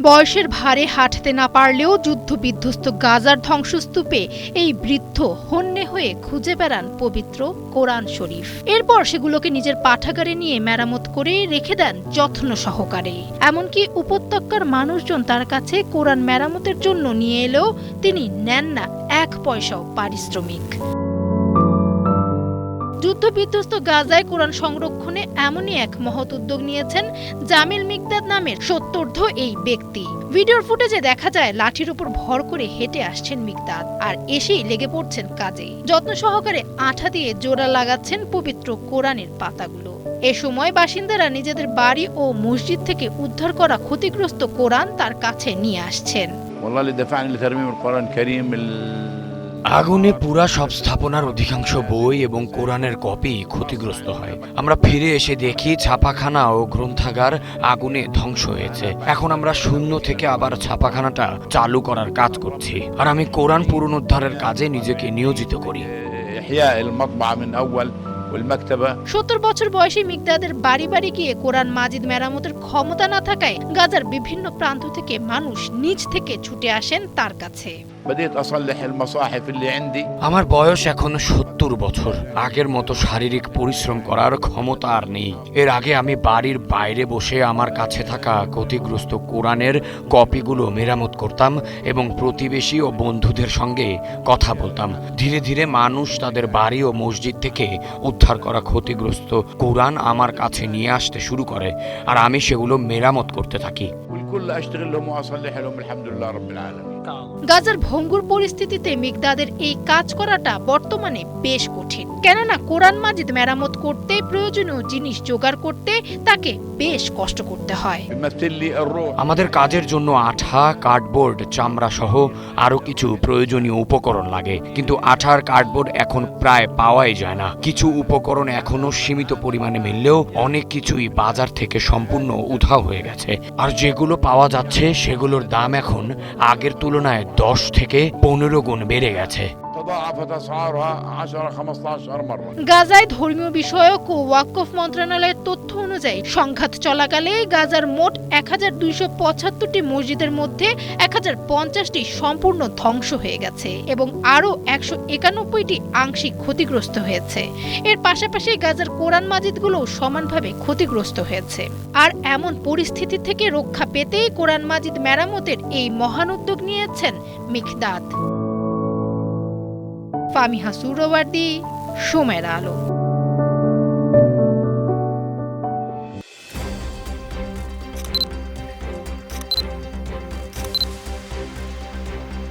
বয়সের ভারে হাঁটতে না পারলেও যুদ্ধবিধ্বস্ত গাজার ধ্বংসস্তূপে এই বৃদ্ধ হন্যে হয়ে খুঁজে বেড়ান পবিত্র কোরআন শরীফ। এরপর সেগুলোকে নিজের পাঠাগারে নিয়ে মেরামত করে রেখে দেন যত্ন সহকারে। এমনকি উপত্যকার মানুষজন তার কাছে কোরআন মেরামতের জন্য নিয়ে এলেও তিনি নেন না 1 পয়সাও পারিশ্রমিক। যুদ্ধবিধ্বস্ত গাজায় কোরআন সংরক্ষণে এমনই এক মহৎ উদ্যোগ নিয়েছেন জামিল মিকদাদ নামের 70র্ধ এই ব্যক্তি। ভিডিওর ফুটেজে দেখা যায় লাঠির উপর ভর করে হেঁটে আসছেন মিকদাদ, আর এসেই লেগে পড়ছেন কাজে। যত্ন সহকারে আঠা দিয়ে জোড়া লাগাচ্ছেন পবিত্র কোরআনের পাতাগুলো। এ সময় বাসিন্দারা নিজেদের বাড়ি ও মসজিদ থেকে উদ্ধার করা ক্ষতিগ্রস্ত কোরআন তার কাছে নিয়ে আসছেন। আগুনে পুরা সব স্থাপনার অধিকাংশ বই এবং কোরআনের কপি ক্ষতিগ্রস্ত হয়। আমরা ফিরে এসে দেখি ছাপাখানা ও গ্রন্থাগার আগুনে ধ্বংস হয়েছে। এখন আমরা শূন্য থেকে আবার ছাপাখানাটা চালু করার কাজ করছি, আর আমি কোরআন পুনরুদ্ধারের কাজে নিজেকে নিয়োজিত করি। 70 বছর বয়সী মিকদাদের বাড়ি বাড়ি গিয়ে কোরআন মাজিদ মেরামতের ক্ষমতা না থাকায় গাজার বিভিন্ন প্রান্ত থেকে মানুষ নিজ থেকে ছুটে আসেন তার কাছে। আমার বয়স এখন 70 বছর। আগের মতো শারীরিক পরিশ্রম করার ক্ষমতা আর নেই। এর আগে আমি বাড়ির বাইরে বসে আমার কাছে থাকা ক্ষতিগ্রস্ত কোরআনের কপিগুলো মেরামত করতাম এবং প্রতিবেশী ও বন্ধুদের সঙ্গে কথা বলতাম। ধীরে ধীরে মানুষ তাদের বাড়ি ও মসজিদ থেকে উদ্ধার করা ক্ষতিগ্রস্ত কোরআন আমার কাছে নিয়ে আসতে শুরু করে, আর আমি সেগুলো মেরামত করতে থাকি। গাজার ভঙ্গুর পরিস্থিতিতে মিকদাদের এই কাজ করাটা বর্তমানে বেশ কঠিন, কেননা কোরআন মাজিদ মেরামত করতে প্রয়োজনীয় জিনিস জোগাড় করতে তাকে বেশ কষ্ট করতে হয়। আমাদের কাজের জন্য আঠা, কার্ডবোর্ড, চামড়া সহ আরো কিছু প্রয়োজনীয় উপকরণ লাগে, কিন্তু আঠার কার্ডবোর্ড এখন প্রায় পাওয়াই যায় না। কিছু উপকরণ এখনো সীমিত পরিমাণে মিললেও অনেক কিছুই বাজার থেকে সম্পূর্ণ উধাও হয়ে গেছে, আর যেগুলো পাওয়া যাচ্ছে সেগুলোর দাম এখন আগের তুলনায় 10 থেকে 15 গুণ বেড়ে গেছে। গাজায় ধর্মীয় বিষয়ক ও ওয়াকফ মন্ত্রণালয়ের তথ্য অনুযায়ী সংঘাত চলাকালে গাজার মোট 1275টি মসজিদের মধ্যে 1050টি সম্পূর্ণ ধ্বংস হয়ে গেছে এবং আরও 191টি আংশিক ক্ষতিগ্রস্ত হয়েছে। এর পাশাপাশি গাজার কোরআন মাজিদগুলো সমানভাবে ক্ষতিগ্রস্ত হয়েছে। আর এমন পরিস্থিতি থেকে রক্ষা পেতেই কোরআন মাজিদ মেরামতের এই মহান উদ্যোগ নিয়েছেন মিকদাদ। ফামিহা সুহরাওয়ার্দী, সময়ের আলো।